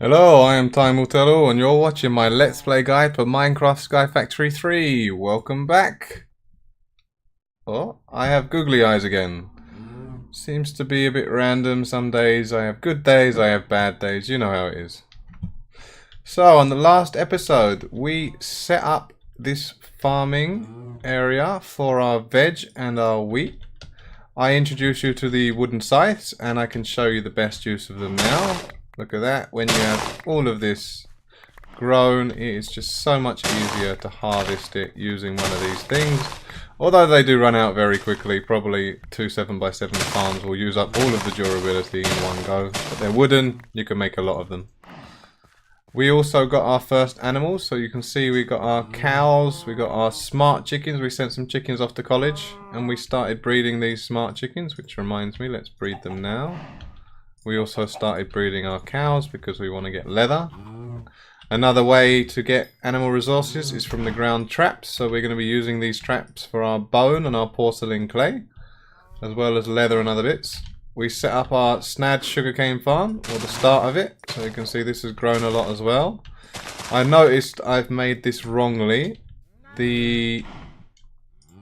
Hello, I am TimeWillTellAll and you're watching my Let's Play guide for Minecraft SkyFactory 3. Welcome back. Oh, I have googly eyes again. Seems to be a bit random. Some days I have good days, I have bad days. You know how it is. So, on the last episode, we set up this farming area for our veg and our wheat. I introduced you to the wooden scythes and I can show you the best use of them now. Look at that. When you have all of this grown, it is just so much easier to harvest it using one of these things. Although they do run out very quickly, probably 2 7x7 farms will use up all of the durability in one go. But they're wooden, you can make a lot of them. We also got our first animals, so you can see we got our cows, we got our smart chickens. We sent some chickens off to college and we started breeding these smart chickens, which reminds me, let's breed them now. We also started breeding our cows because we want to get leather. Another way to get animal resources is from the ground traps, so we're going to be using these traps for our bone and our porcelain clay, as well as leather and other bits. We set up our Snad sugarcane farm, or the start of it, so you can see this has grown a lot as well. I noticed I've made this wrongly. The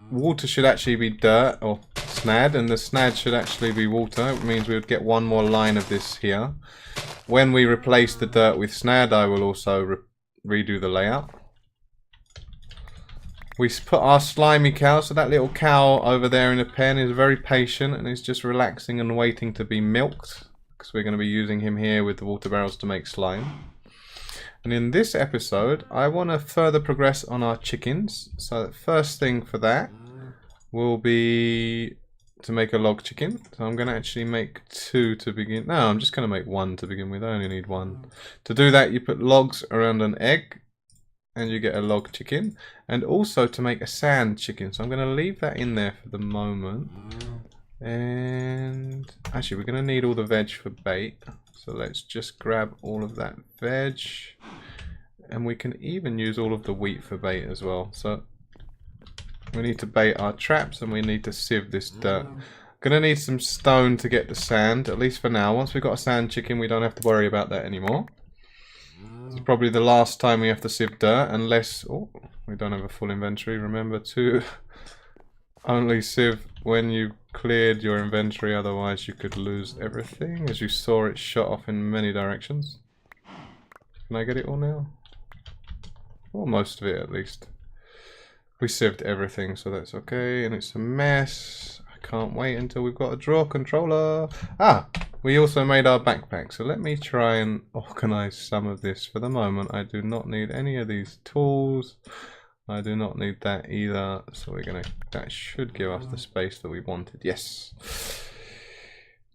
water should actually be dirt, or snad, and the snad should actually be water. It means we would get one more line of this here. When we replace the dirt with snad, I will also redo the layout. We put our slimy cow, so that little cow over there in the pen is very patient and is just relaxing and waiting to be milked, because we're going to be using him here with the water barrels to make slime. And in this episode, I want to further progress on our chickens. So the first thing for that will be to make a log chicken. So I'm going to actually make 2 to begin. No, I'm just going to make 1 to begin with. I only need 1. To do that, you put logs around an egg and you get a log chicken. And also to make a sand chicken. So I'm going to leave that in there for the moment. And actually, we're going to need all the veg for bait. So let's just grab all of that veg. And we can even use all of the wheat for bait as well. So we need to bait our traps and we need to sieve this dirt. Gonna need some stone to get the sand, at least for now. Once we've got a sand chicken, we don't have to worry about that anymore. This is probably the last time we have to sieve dirt, unless... Oh, we don't have a full inventory. Remember to only sieve when you cleared your inventory, otherwise you could lose everything. As you saw, it shot off in many directions. Can I get it all now? Or most of it, at least. We sieved everything, so that's okay. And it's a mess. I can't wait until we've got a draw controller. Ah, we also made our backpack. So let me try and organize some of this. For the moment, I do not need any of these tools. I do not need that either. So we're gonna, that should give us the space that we wanted. Yes.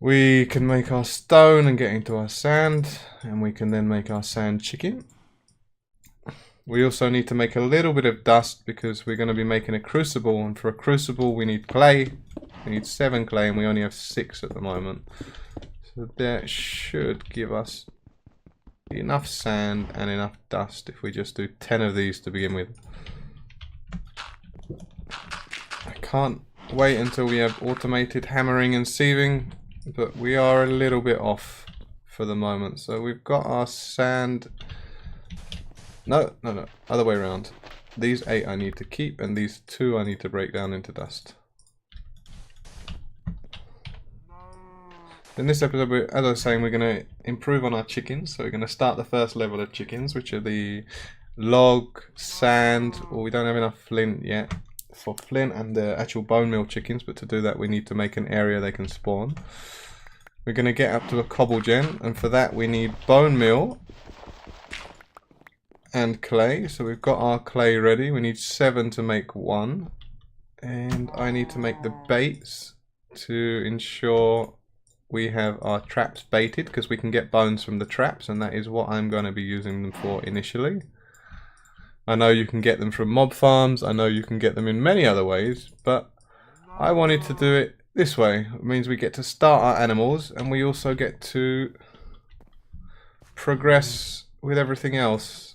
We can make our stone and get into our sand. And we can then make our sand chicken. We also need to make a little bit of dust because we're going to be making a crucible, and for a crucible we need clay. We need 7 clay and we only have 6 at the moment. So that should give us enough sand and enough dust if we just do 10 of these to begin with. I can't wait until we have automated hammering and sieving, but we are a little bit off for the moment. So we've got our sand... No, other way around. These 8 I need to keep, and these 2 I need to break down into dust. In this episode, as I was saying, we're going to improve on our chickens. So we're going to start the first level of chickens, which are the log, sand, or we don't have enough flint yet for flint and the actual bone meal chickens, but to do that we need to make an area they can spawn. We're going to get up to a Cobblegen, and for that we need bone meal and clay. So we've got our clay ready. We need 7 to make 1, and I need to make the baits to ensure we have our traps baited, because we can get bones from the traps, and that is what I'm going to be using them for initially. I know you can get them from mob farms, I know you can get them in many other ways, but I wanted to do it this way. It means we get to start our animals and we also get to progress with everything else.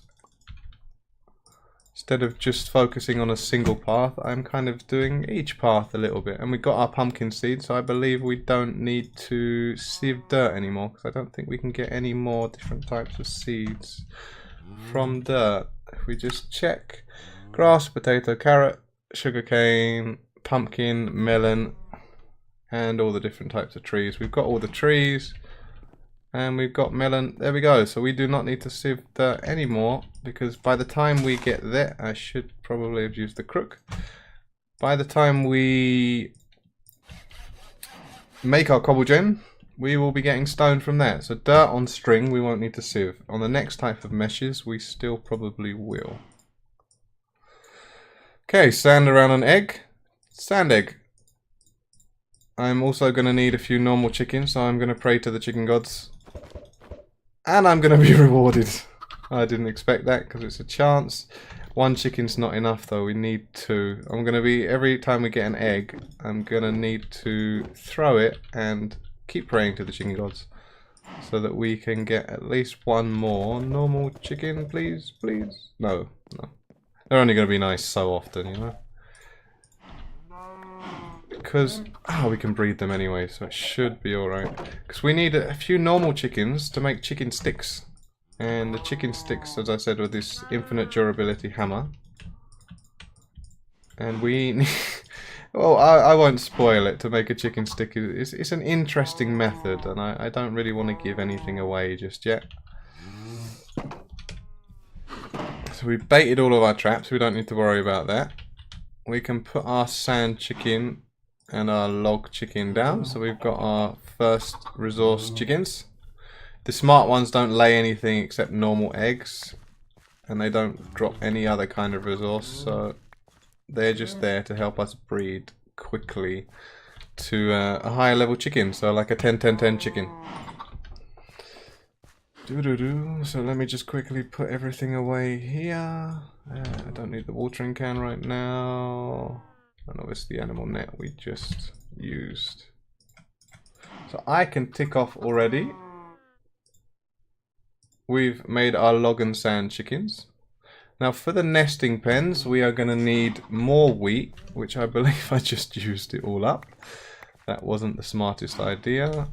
instead of just focusing on a single path, I'm kind of doing each path a little bit. And we got our pumpkin seed, so I believe we don't need to sieve dirt anymore, because I don't think we can get any more different types of seeds from dirt. If we just check grass, potato, carrot, sugarcane, pumpkin, melon, and all the different types of trees. We've got all the trees. And we've got melon. There we go. So we do not need to sieve dirt anymore, because by the time we get there, I should probably have used the crook. By the time we make our Cobblegen, we will be getting stone from there. So dirt on string, we won't need to sieve. On the next type of meshes, we still probably will. Okay, sand around an egg. Sand egg. I'm also going to need a few normal chickens, so I'm going to pray to the chicken gods. And I'm going to be rewarded. I didn't expect that, because it's a chance. One chicken's not enough though, we need two. I'm going to be, every time we get an egg, I'm going to need to throw it and keep praying to the chicken gods. So that we can get at least one more normal chicken, please, please. No, no. They're only going to be nice so often, you know. Because, we can breed them anyway, so it should be alright. Because we need a few normal chickens to make chicken sticks. And the chicken sticks, as I said, with this infinite durability hammer. And we need... well, I won't spoil it to make a chicken stick. It's an interesting method, and I don't really want to give anything away just yet. So we baited all of our traps, we don't need to worry about that. We can put our sand chicken and our log chicken down, so we've got our first resource chickens. The smart ones don't lay anything except normal eggs, and they don't drop any other kind of resource, so they're just there to help us breed quickly to a higher level chicken, so like a 10-10-10 chicken. So let me just quickly put everything away here. I don't need the watering can right now. And obviously the animal net we just used. So I can tick off already. We've made our log and sand chickens. Now for the nesting pens, we are going to need more wheat, which I believe I just used it all up. That wasn't the smartest idea.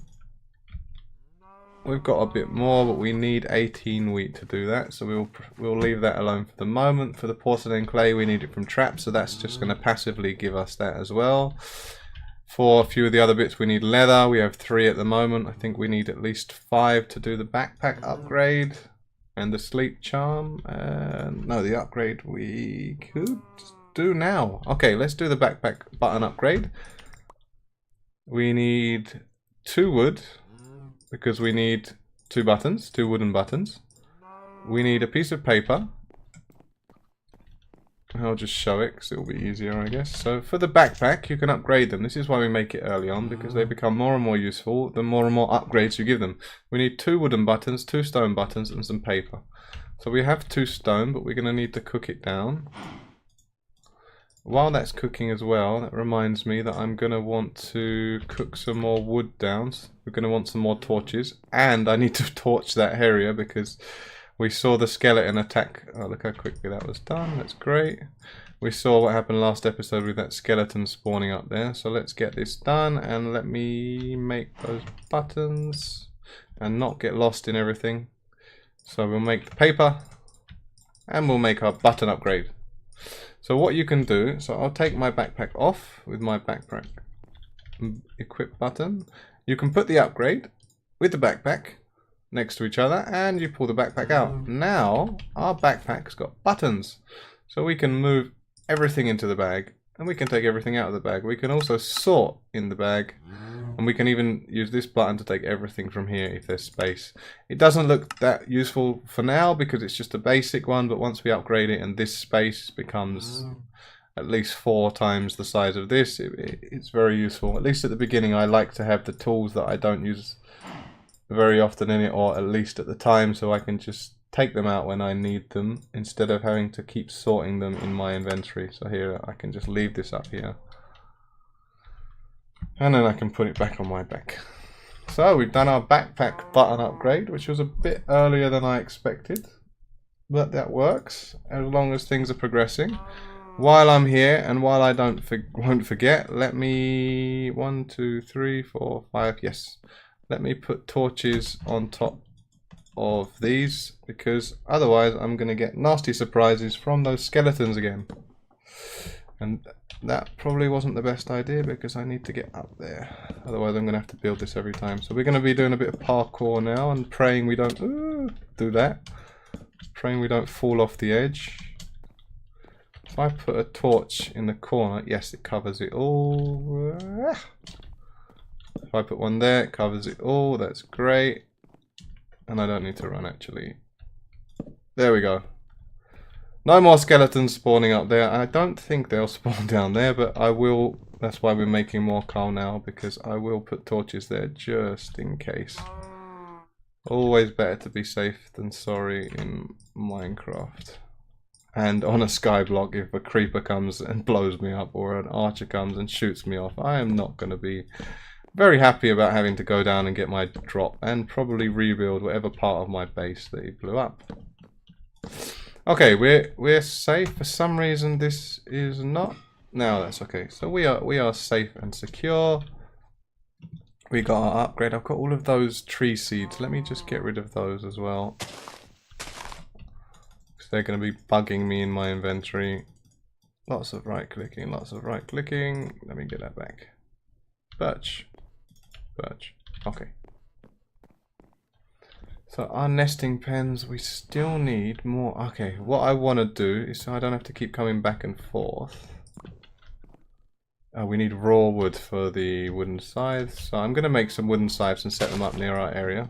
We've got a bit more, but we need 18 wheat to do that, so we'll leave that alone for the moment. For the porcelain clay, we need it from traps, so that's just going to passively give us that as well. For a few of the other bits, we need leather. We have 3 at the moment. I think we need at least 5 to do the backpack upgrade and the sleep charm. No, the upgrade we could do now. Okay, let's do the backpack button upgrade. We need 2 wood, because we need 2 buttons, 2 wooden buttons. We need a piece of paper. I'll just show it because it will be easier, I guess. So for the backpack, you can upgrade them. This is why we make it early on, because they become more and more useful the more and more upgrades you give them. We need 2 wooden buttons, 2 stone buttons, and some paper. So we have 2 stone, but we're going to need to cook it down. While that's cooking as well, that reminds me that I'm going to want to cook some more wood down. We're going to want some more torches, and I need to torch that area because we saw the skeleton attack. Oh, look how quickly that was done. That's great. We saw what happened last episode with that skeleton spawning up there. So let's get this done, and let me make those buttons and not get lost in everything. So we'll make the paper, and we'll make our button upgrade. So what you can do, so I'll take my backpack off with my backpack equip button. You can put the upgrade with the backpack next to each other, and you pull the backpack out. Now our backpack's got buttons, so we can move everything into the bag, and we can take everything out of the bag. We can also sort in the bag, and we can even use this button to take everything from here if there's space. It doesn't look that useful for now because it's just a basic one, but once we upgrade it and this space becomes at least 4 times the size of this, it's very useful. At least at the beginning, I like to have the tools that I don't use very often in it, or at least at the time, so I can just take them out when I need them instead of having to keep sorting them in my inventory. So here I can just leave this up here, and then I can put it back on my back. So we've done our backpack button upgrade, which was a bit earlier than I expected. but that works as long as things are progressing. While I'm here and while I won't forget, let me 1, 2, 3, 4, 5. Yes, let me put torches on top of these, because otherwise I'm going to get nasty surprises from those skeletons again. And that probably wasn't the best idea, because I need to get up there. Otherwise I'm going to have to build this every time. So we're going to be doing a bit of parkour now and praying we don't do that. Praying we don't fall off the edge. If I put a torch in the corner, yes, it covers it all. If I put one there, it covers it all. That's great. And I don't need to run, actually. There we go. No more skeletons spawning up there. I don't think they'll spawn down there, but I will. That's why we're making more coal now, because I will put torches there just in case. Always better to be safe than sorry in Minecraft. And on a skyblock, if a creeper comes and blows me up, or an archer comes and shoots me off, I am not going to be very happy about having to go down and get my drop, and probably rebuild whatever part of my base that he blew up. Okay, we're safe. For some reason this is not. No, that's okay. So we are safe and secure. We got our upgrade. I've got all of those tree seeds. Let me just get rid of those as well. They're going to be bugging me in my inventory. Lots of right clicking, lots of right clicking. Let me get that back. Birch. Birch. Okay. So our nesting pens, we still need more. Okay, what I want to do is, so I don't have to keep coming back and forth. We need raw wood for the wooden scythes. So I'm going to make some wooden scythes and set them up near our area.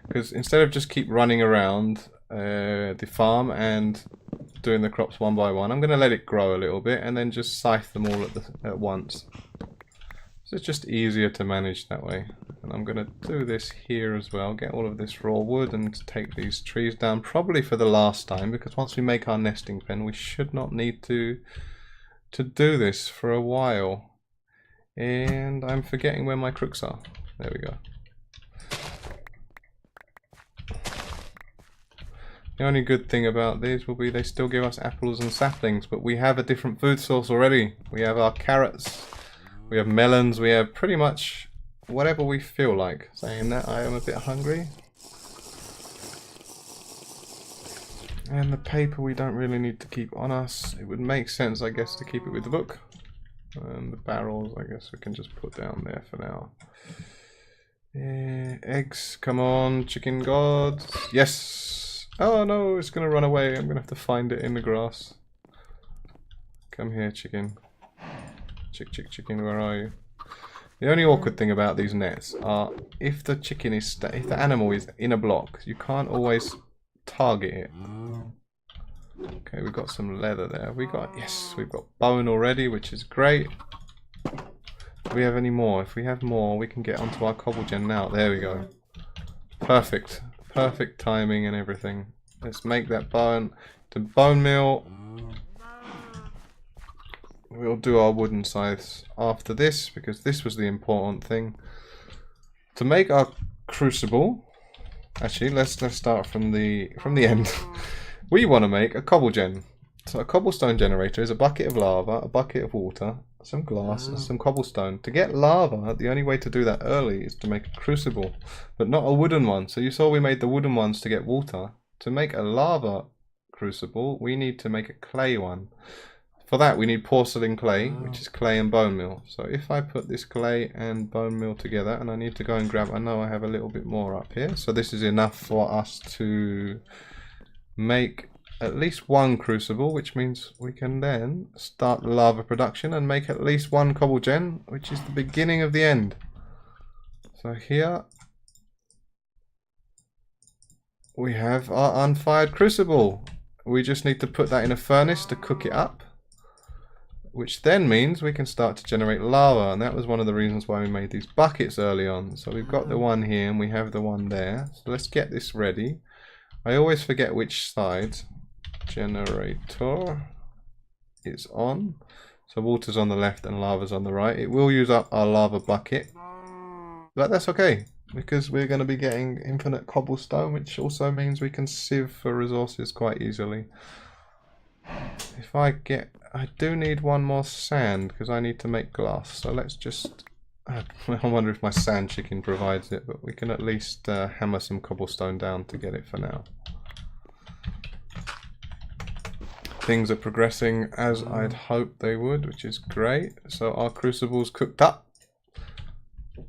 Because instead of just keep running around the farm and doing the crops one by one, I'm going to let it grow a little bit and then just scythe them all at once. So it's just easier to manage that way. And I'm going to do this here as well, get all of this raw wood and take these trees down, probably for the last time, because once we make our nesting pen we should not need to do this for a while. And I'm forgetting where my crooks are. There we go. The only good thing about these will be they still give us apples and saplings, but we have a different food source already. We have our carrots, we have melons, we have pretty much whatever we feel like. Saying that, I am a bit hungry. And the paper we don't really need to keep on us. It would make sense, I guess, to keep it with the book. And the barrels, I guess we can just put down there for now. Eggs, come on, chicken gods. Yes! Oh no, it's going to run away. I'm going to have to find it in the grass. Come here, chicken. Chicken, where are you? The only awkward thing about these nets are if the chicken is, if the animal is in a block, you can't always target it. Okay, we've got some leather there. Yes, we've got bone already, which is great. Do we have any more? If we have more, we can get onto our Cobblegen now. There we go. Perfect. Perfect timing and everything. Let's make that bone to bone meal. We'll do our wooden scythes after this, because this was the important thing. To make our crucible, actually, let's start from the end. We want to make a cobblegen. So a cobblestone generator is a bucket of lava, a bucket of water, some glass, and some cobblestone. To get lava, the only way to do that early is to make a crucible, but not a wooden one. So you saw we made the wooden ones to get water. To make a lava crucible, we need to make a clay one. For that, we need porcelain clay, which is clay and bone meal. So if I put this clay and bone meal together, and I need to go and grab, I know I have a little bit more up here. So this is enough for us to make at least one crucible, which means we can then start the lava production and make at least one cobblegen, which is the beginning of the end. So here we have our unfired crucible. We just need to put that in a furnace to cook it up, which then means we can start to generate lava, and that was one of the reasons why we made these buckets early on. So we've got the one here and we have the one there. So let's get this ready. I always forget which side. Generator is on. So water's on the left and lava's on the right. It will use up our lava bucket, but that's okay. because we're going to be getting infinite cobblestone, which also means we can sieve for resources quite easily. If I do need one more sand because I need to make glass, so let's just I wonder if my sand chicken provides it, but we can at least hammer some cobblestone down to get it for now. Things are progressing as I'd hoped they would, which is great. So our crucible's cooked up.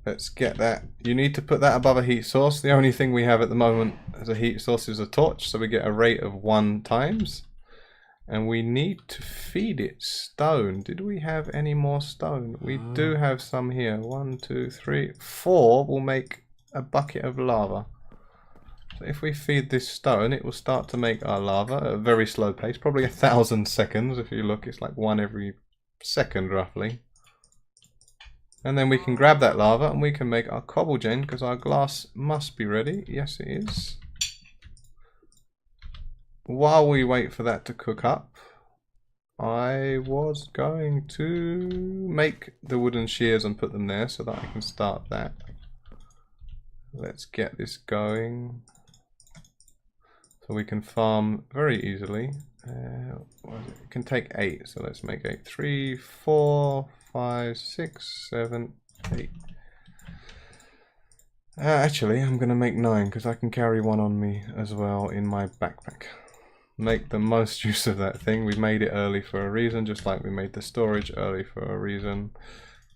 Let's get that. You need to put that above a heat source. The only thing we have at the moment as a heat source is a torch, so we get a rate of 1 times. And we need to feed it stone. Did we have any more stone? We do have some here. 1, 2, 3, 4 will make a bucket of lava. So if we feed this stone, it will start to make our lava at a very slow pace. Probably 1,000 seconds. If you look, it's like 1 every second roughly. And then we can grab that lava and we can make our Cobblegen, because our glass must be ready. Yes, it is. While we wait for that to cook up, I was going to make the wooden shears and put them there so that I can start that. Let's get this going so we can farm very easily. It can take 8, so let's make 8. 3, 4, 5, 6, 7, 8. Actually, I'm going to make 9 because I can carry one on me as well in my backpack. Make the most use of that thing. We made it early for a reason, just like we made the storage early for a reason.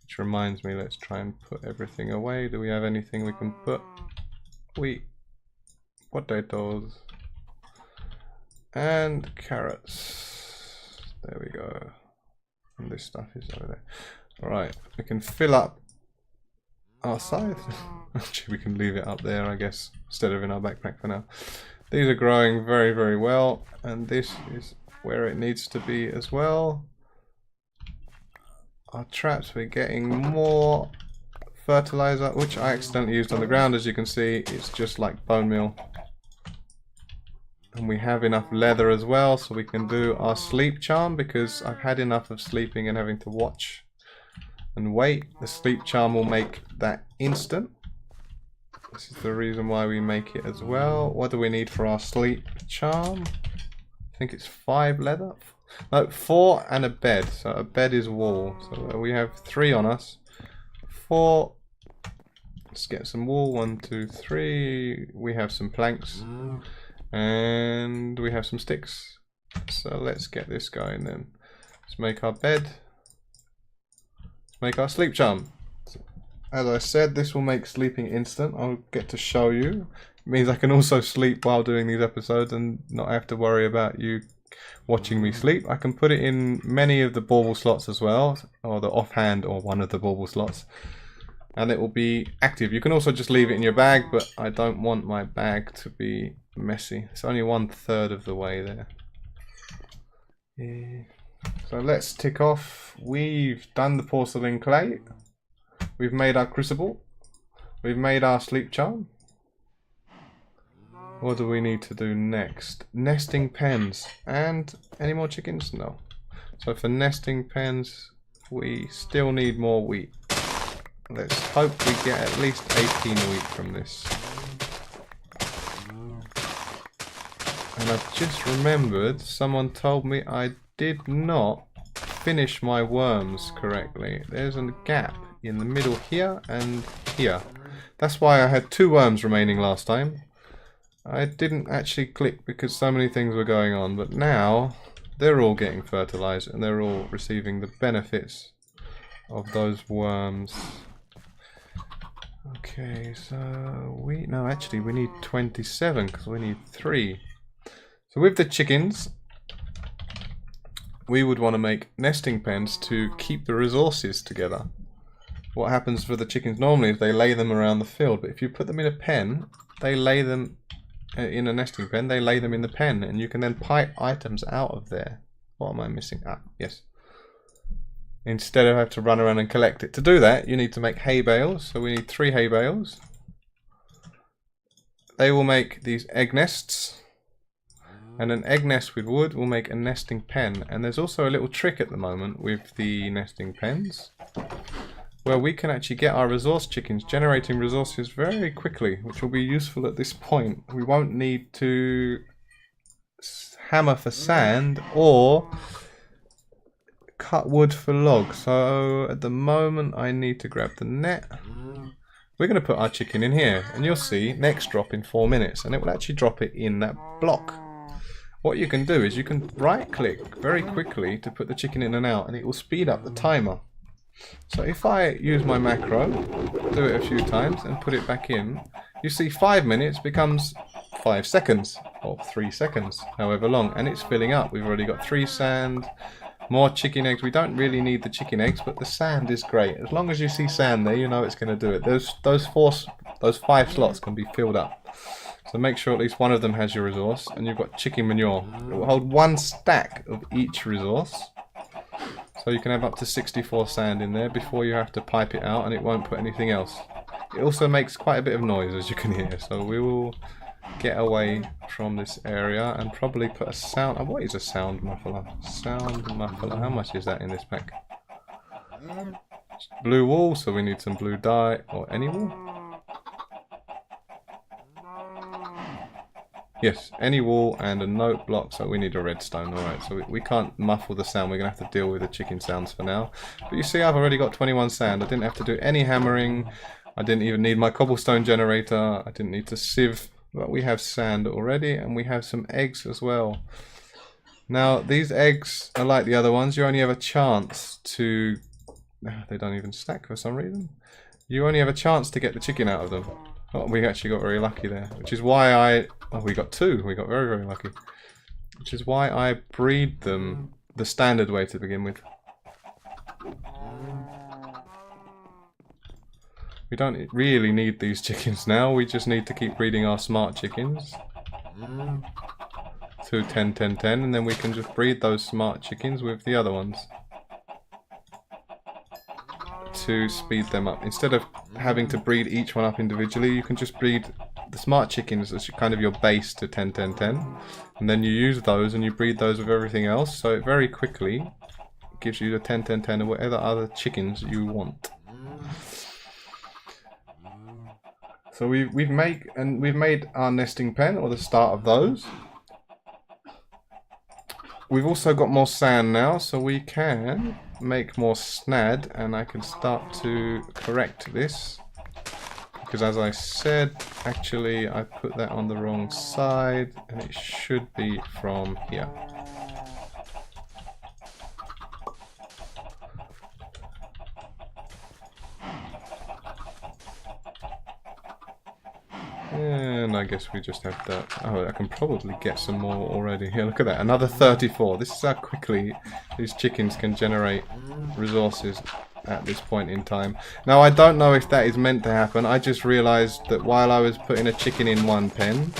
Which reminds me, let's try and put everything away. Do we have anything we can put? Wheat, potatoes, and carrots. There we go. And this stuff is over there. Alright, we can fill up our scythe. Actually, we can leave it up there, I guess, instead of in our backpack for now. These are growing very, very well, and this is where it needs to be as well. Our traps, we're getting more fertilizer, which I accidentally used on the ground. As you can see, it's just like bone meal. And we have enough leather as well, so we can do our sleep charm, because I've had enough of sleeping and having to watch and wait. The sleep charm will make that instant. This is the reason why we make it as well. What do we need for our sleep charm? I think it's 5 leather. No, 4 and a bed. So a bed is wool. So we have 3 on us. 4. Let's get some wool. 1, 2, 3. We have some planks. And we have some sticks. So let's get this going then. Let's make our bed. Let's make our sleep charm. As I said, this will make sleeping instant. I'll get to show you. It means I can also sleep while doing these episodes and not have to worry about you watching me sleep. I can put it in many of the bauble slots as well, or the offhand or one of the bauble slots, and it will be active. You can also just leave it in your bag, but I don't want my bag to be messy. It's only 1/3 of the way there. Yeah. So let's tick off. We've done the porcelain clay. We've made our crucible. We've made our sleep charm. What do we need to do next? Nesting pens. And any more chickens? No. So for nesting pens, we still need more wheat. Let's hope we get at least 18 wheat from this. And I've just remembered, someone told me I did not finish my worms correctly. There's a gap in the middle here and here. That's why I had 2 worms remaining last time. I didn't actually click because so many things were going on, but now they're all getting fertilized and they're all receiving the benefits of those worms. Okay, so we need 27 because we need 3. So with the chickens, we would want to make nesting pens to keep the resources together. What happens for the chickens normally is they lay them around the field, but if you put them in a pen, they lay them in a nesting pen, they lay them in the pen, and you can then pipe items out of there. What am I missing? Ah, yes. Instead of having to run around and collect it. To do that, you need to make hay bales, so we need 3 hay bales. They will make these egg nests, and an egg nest with wood will make a nesting pen. And there's also a little trick at the moment with the nesting pens. where we can actually get our resource chickens generating resources very quickly, which will be useful at this point. We won't need to hammer for sand or cut wood for logs. So at the moment I need to grab the net. We're going to put our chicken in here, and you'll see next drop in 4 minutes, and it will actually drop it in that block. What you can do is you can right click very quickly to put the chicken in and out, and it will speed up the timer. So if I use my macro, do it a few times and put it back in, you see 5 minutes becomes 5 seconds or 3 seconds, however long, and it's filling up. We've already got 3 sand, more chicken eggs. We don't really need the chicken eggs, but the sand is great. As long as you see sand there, you know it's going to do it. Those 5 slots can be filled up. So make sure at least one of them has your resource, and you've got chicken manure. It will hold 1 stack of each resource. So you can have up to 64 sand in there before you have to pipe it out, and it won't put anything else. It also makes quite a bit of noise, as you can hear, so we will get away from this area and probably put a sound... Oh, what is a sound muffler? Sound muffler. How much is that in this pack? Blue wool, so we need some blue dye, or any wool? Yes, any wool and a note block, so we need a redstone. Alright, so we can't muffle the sound, we're going to have to deal with the chicken sounds for now. But you see I've already got 21 sand, I didn't have to do any hammering, I didn't even need my cobblestone generator, I didn't need to sieve, but we have sand already, and we have some eggs as well. Now, these eggs are like the other ones, you only have a chance to... They don't even stack for some reason. You only have a chance to get the chicken out of them. Oh, we actually got very lucky there, which is why I... Oh, we got 2. We got very, very lucky. Which is why I breed them the standard way to begin with. We don't really need these chickens now. We just need to keep breeding our smart chickens. To 10, 10, 10. And then we can just breed those smart chickens with the other ones. To speed them up. Instead of having to breed each one up individually, you can just breed the smart chickens as kind of your base to 10, 10, 10. And then you use those and you breed those with everything else. So it very quickly gives you the 10, 10, 10 or whatever other chickens you want. So we've made our nesting pen, or the start of those. We've also got more sand now, so we can make more snad, and I can start to correct this. Because as I said, actually I put that on the wrong side, and it should be from here. And I guess we just have that. Oh, I can probably get some more already. Here, look at that. Another 34. This is how quickly these chickens can generate resources at this point in time. Now, I don't know if that is meant to happen. I just realized that while I was putting a chicken in one pen,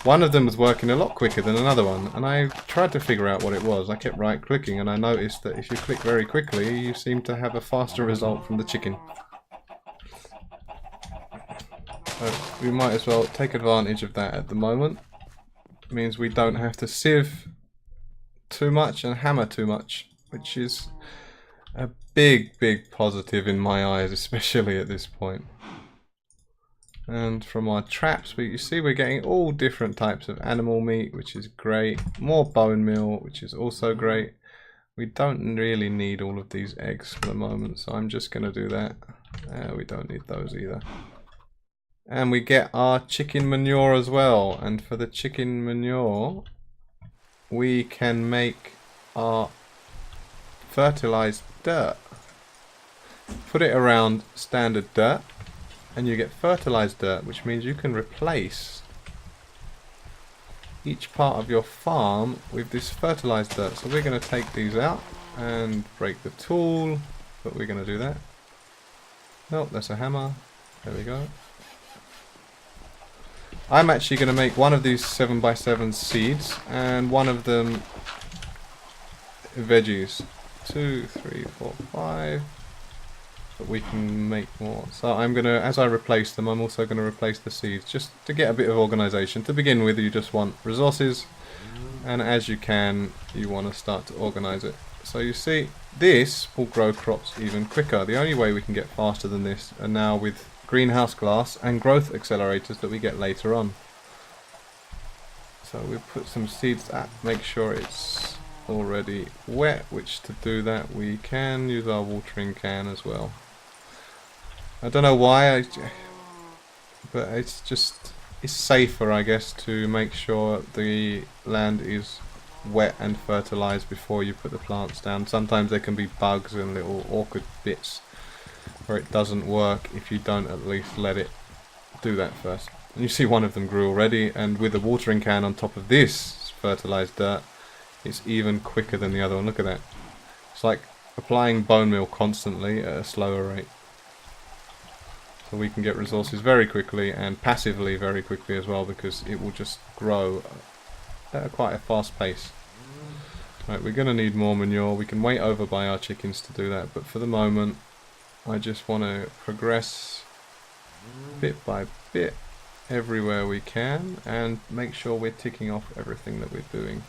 one of them was working a lot quicker than another one. And I tried to figure out what it was. I kept right clicking, and I noticed that if you click very quickly, you seem to have a faster result from the chicken. So we might as well take advantage of that at the moment. It means we don't have to sieve too much and hammer too much, which is a big, big positive in my eyes, especially at this point. And from our traps, you see we're getting all different types of animal meat, which is great. More bone meal, which is also great. We don't really need all of these eggs for the moment, so I'm just going to do that. We don't need those either. And we get our chicken manure as well. And for the chicken manure, we can make our fertilized dirt. Put it around standard dirt, and you get fertilized dirt, which means you can replace each part of your farm with this fertilized dirt. So we're going to take these out and break the tool, but we're going to do that. Nope, that's a hammer. There we go. I'm actually going to make one of these 7x7 seeds and one of them veggies. 2, 3, 4, 5. But we can make more. So I'm going to, as I replace them, I'm also going to replace the seeds just to get a bit of organization. To begin with, you just want resources, and as you can, you want to start to organize it. So you see, this will grow crops even quicker. The only way we can get faster than this are now with greenhouse glass and growth accelerators that we get later on. So we put some seeds at, make sure it's already wet, which to do that we can use our watering can as well. I don't know why, but it's safer, I guess, to make sure the land is wet and fertilized before you put the plants down. Sometimes there can be bugs and little awkward bits where it doesn't work if you don't at least let it do that first. And you see one of them grew already, and with the watering can on top of this fertilized dirt, it's even quicker than the other one. Look at that. It's like applying bone meal constantly at a slower rate. So we can get resources very quickly and passively very quickly as well, because it will just grow at quite a fast pace. Right, we're going to need more manure. We can wait over by our chickens to do that, but for the moment I just want to progress bit by bit everywhere we can and make sure we're ticking off everything that we're doing.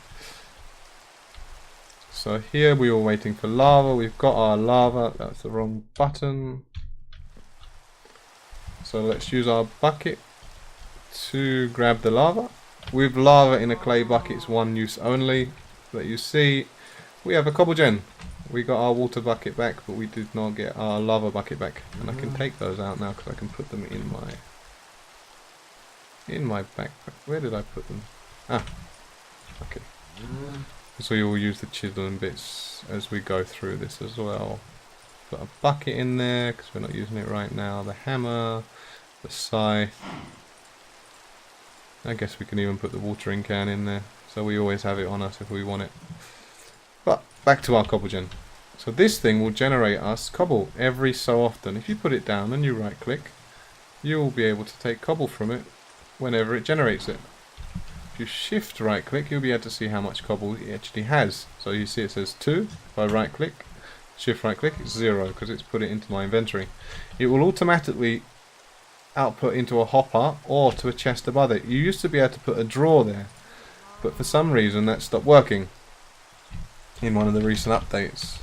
So here we were waiting for lava. We've got our lava. That's the wrong button. So let's use our bucket to grab the lava. With lava in a clay bucket, it's one use only. But you see, we have a Cobblegen. We got our water bucket back, but we did not get our lava bucket back. And I can take those out now because I can put them in my backpack. Where did I put them? Ah, okay. So you will use the chisel and bits as we go through this as well. Put a bucket in there because we're not using it right now. The hammer, the scythe. I guess we can even put the watering can in there, so we always have it on us if we want it. But back to our Cobblegen. So this thing will generate us cobble every so often. If you put it down and you right click, you will be able to take cobble from it whenever it generates it. If you shift right click, you'll be able to see how much cobble it actually has. So you see it says 2. If I right click, shift right click, it's 0 because it's put it into my inventory. It will automatically output into a hopper or to a chest above it. You used to be able to put a drawer there, but for some reason that stopped working in one of the recent updates.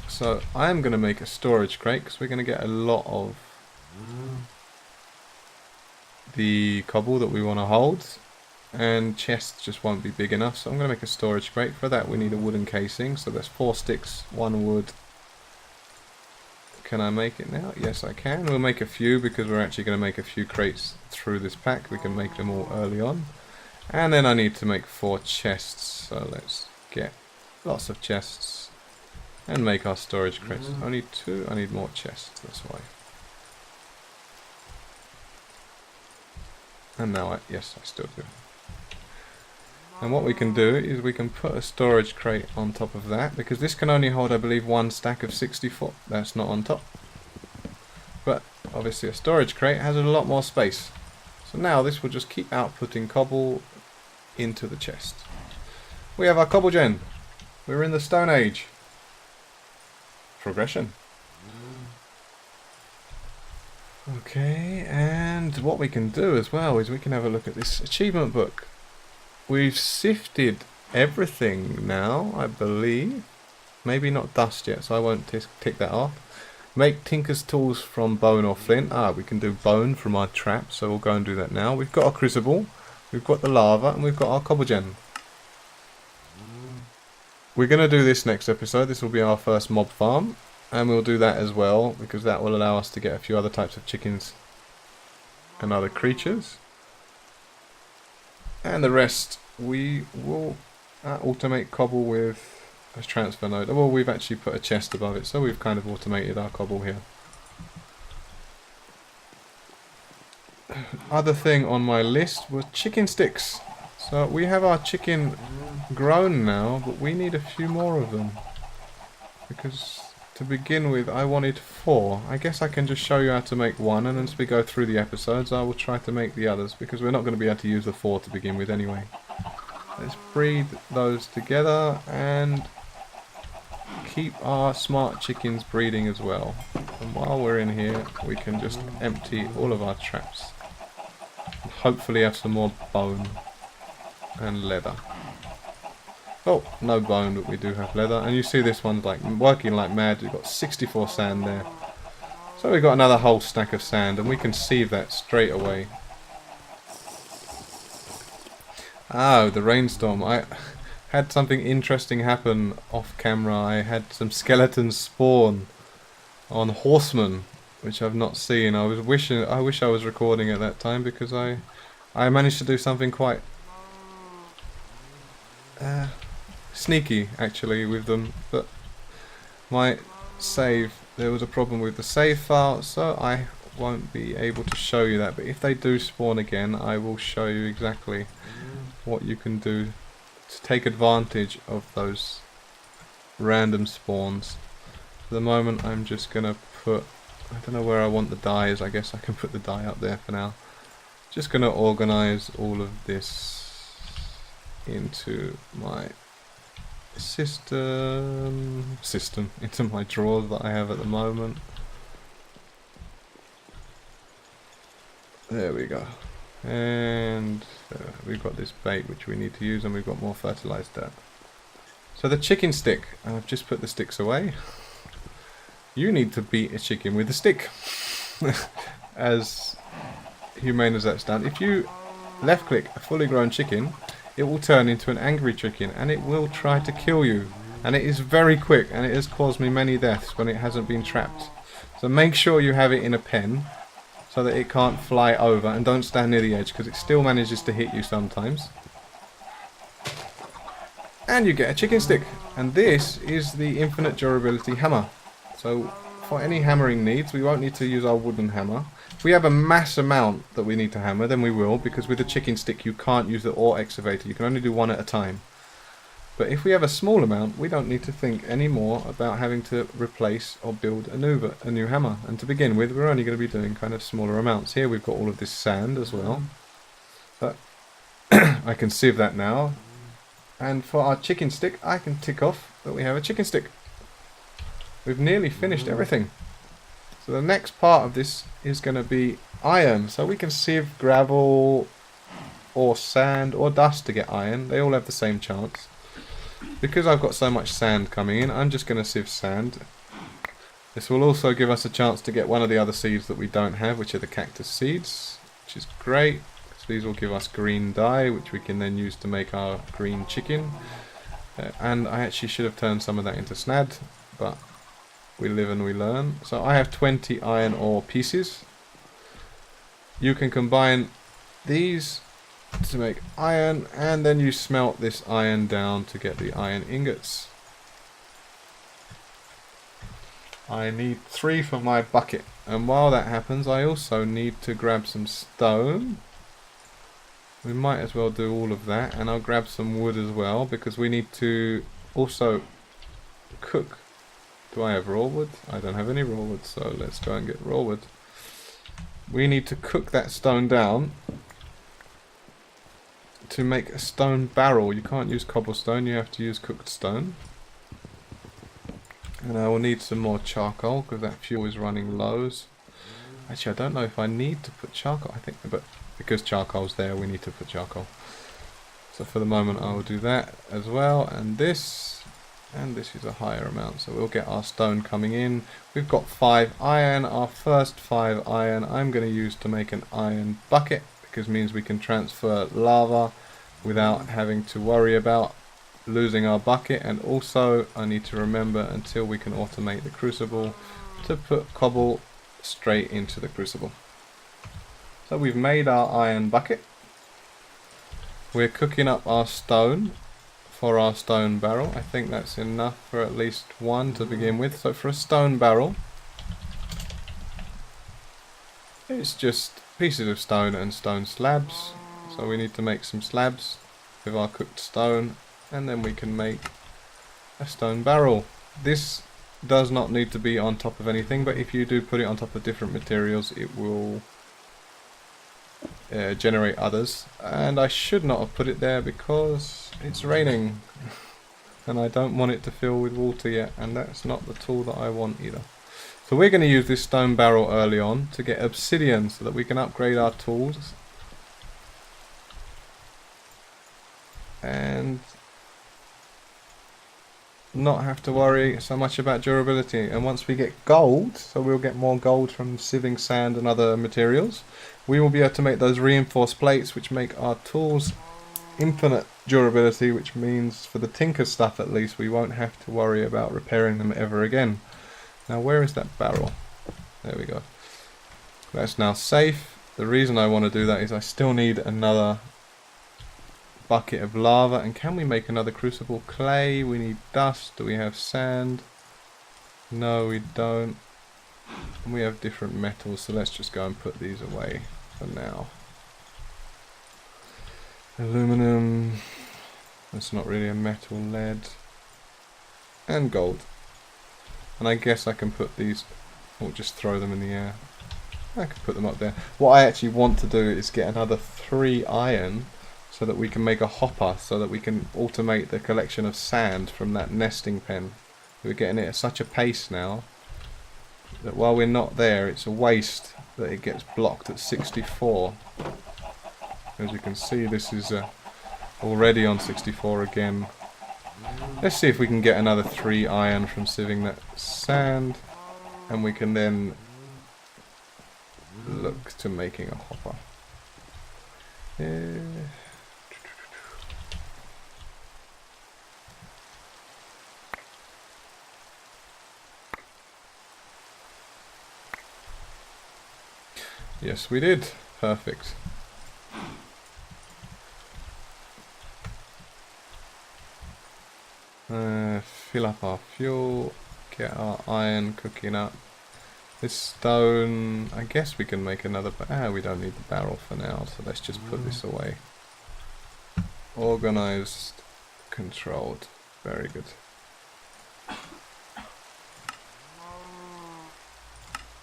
So I am going to make a storage crate because we're going to get a lot of the cobble that we want to hold, and chests just won't be big enough, so I'm going to make a storage crate. For that we need a wooden casing, so there's 4 sticks, 1 wood. Can I make it now? Yes, I can. We'll make a few because we're actually going to make a few crates through this pack. We can make them all early on. And then I need to make 4 chests. So let's get lots of chests and make our storage crates. Only 2. I need more chests. That's why. And now yes, I still do. And what we can do is we can put a storage crate on top of that, because this can only hold, I believe, 1 stack of 64. That's not on top. But obviously a storage crate has a lot more space. So now this will just keep outputting cobble into the chest. We have our Cobblegen. We're in the Stone Age. Progression. Okay, and what we can do as well is we can have a look at this achievement book. We've sifted everything now, I believe. Maybe not dust yet, so I won't tick that off. Make tinker's tools from bone or flint. We can do bone from our trap, so we'll go and do that now. We've got our crucible, we've got the lava, and we've got our Cobblegen. We're going to do this next episode. This will be our first mob farm, and we'll do that as well, because that will allow us to get a few other types of chickens and other creatures. And the rest we will automate cobble with a transfer node. Well, we've actually put a chest above it, so we've kind of automated our cobble here. Other thing on my list was chicken sticks. So we have our chicken grown now, but we need a few more of them. Because to begin with, I wanted 4. I guess I can just show you how to make 1, and as we go through the episodes, I will try to make the others, because we're not going to be able to use the 4 to begin with anyway. Let's breed those together and keep our smart chickens breeding as well. And while we're in here, we can just empty all of our traps. And hopefully have some more bone and leather. Oh, no bone, but we do have leather. And you see this one's like working like mad. We've got 64 sand there. So we've got another whole stack of sand, and we can sieve that straight away. Oh, the rainstorm. I had something interesting happen off camera. I had some skeletons spawn on horsemen, which I've not seen. I wish I was recording at that time, because I managed to do something quite sneaky actually with them, but my save, there was a problem with the save file, so I won't be able to show you that. But if they do spawn again, I will show you exactly what you can do to take advantage of those random spawns. For the moment, I'm just gonna put, I don't know where I want the dyes. I guess I can put the dye up there for now. Just gonna organize all of this into my system into my drawers that I have at the moment. There we go. And we've got this bait which we need to use, and we've got more fertilized dirt. So the chicken stick, I've just put the sticks away. You need to beat a chicken with a stick. As humane as that's done. If you left click a fully grown chicken, it will turn into an angry chicken, and it will try to kill you. And it is very quick, and it has caused me many deaths when it hasn't been trapped. So make sure you have it in a pen, so that it can't fly over, and don't stand near the edge, because it still manages to hit you sometimes. And you get a chicken stick. And this is the infinite durability hammer. So for any hammering needs, we won't need to use our wooden hammer. If we have a mass amount that we need to hammer, then we will, because with the chicken stick you can't use the ore excavator. You can only do one at a time. But if we have a small amount, we don't need to think anymore about having to replace or build a new hammer. And to begin with, we're only going to be doing kind of smaller amounts. Here we've got all of this sand as well. But I can sieve that now. And for our chicken stick, I can tick off that we have a chicken stick. We've nearly finished everything. So the next part of this is going to be iron. So we can sieve gravel or sand or dust to get iron. They all have the same chance. Because I've got so much sand coming in, I'm just going to sieve sand. This will also give us a chance to get one of the other seeds that we don't have, which are the cactus seeds, which is great. So these will give us green dye, which we can then use to make our green chicken. And I actually should have turned some of that into snad, but we live and we learn. So I have 20 iron ore pieces. You can combine these to make iron, and then you smelt this iron down to get the iron ingots. I need 3 for my bucket, and while that happens I also need to grab some stone. We might as well do all of that, and I'll grab some wood as well, because we need to also cook. Do I have raw wood? I don't have any raw wood, so let's go and get raw wood. We need to cook that stone down to make a stone barrel. You can't use cobblestone, you have to use cooked stone. And I will need some more charcoal, because that fuel is running low. Actually, I don't know if I need to put charcoal, I think, but because charcoal's there, we need to put charcoal. So for the moment I will do that as well, and this is a higher amount, so we'll get our stone coming in. We've got 5 iron. Our first 5 iron I'm going to use to make an iron bucket, because it means we can transfer lava without having to worry about losing our bucket. And also I need to remember, until we can automate the crucible, to put cobble straight into the crucible. So we've made our iron bucket. We're cooking up our stone for our stone barrel. I think that's enough for at least 1 to begin with. So for a stone barrel, it's just pieces of stone and stone slabs. So we need to make some slabs with our cooked stone, and then we can make a stone barrel. This does not need to be on top of anything, but if you do put it on top of different materials, it will generate others. And I should not have put it there because it's raining and I don't want it to fill with water yet, and that's not the tool that I want either. So we're going to use this stone barrel early on to get obsidian so that we can upgrade our tools. And not have to worry so much about durability. And once we get gold, so we'll get more gold from sieving sand and other materials, we will be able to make those reinforced plates which make our tools infinite durability, which means for the tinker stuff at least we won't have to worry about repairing them ever again. Now where is that barrel? There we go. That's now safe. The reason I want to do that is I still need another bucket of lava. And can we make another crucible? Clay, we need dust. Do we have sand? No, we don't. And we have different metals, so let's just go and put these away for now. Aluminum, that's not really a metal. Lead and gold. And I guess I can put these, or just throw them in the air. I can put them up there. What I actually want to do is get another 3 iron so that we can make a hopper, so that we can automate the collection of sand from that nesting pen. We're getting it at such a pace now that while we're not there, it's a waste that it gets blocked at 64. As you can see, this is already on 64 again. Let's see if we can get another 3 iron from sieving that sand, and we can then look to making a hopper. Yes, we did. Perfect. Fill up our fuel, get our iron cooking up. This stone, I guess we can make another, we don't need the barrel for now, so let's just put this away. Organized, controlled, very good.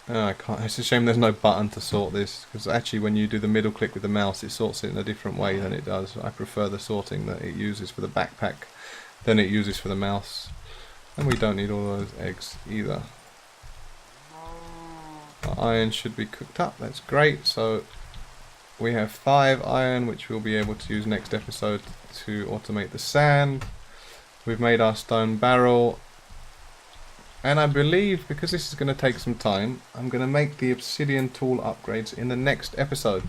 I can't, it's a shame there's no button to sort this, because actually when you do the middle click with the mouse it sorts it in a different way than it does. I prefer the sorting that it uses for the backpack than it uses for the mouse. And we don't need all those eggs either. Our iron should be cooked up, that's great. So we have 5 iron, which we'll be able to use next episode to automate the sand. We've made our stone barrel. And I believe, because this is going to take some time, I'm going to make the obsidian tool upgrades in the next episode.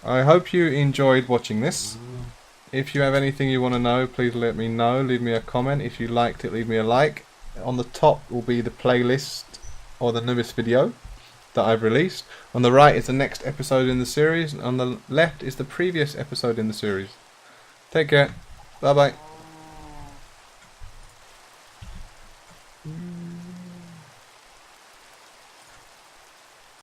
I hope you enjoyed watching this. If you have anything you want to know, please let me know. Leave me a comment. If you liked it, leave me a like. On the top will be the playlist or the newest video that I've released. On the right is the next episode in the series. On the left is the previous episode in the series. Take care. Bye bye.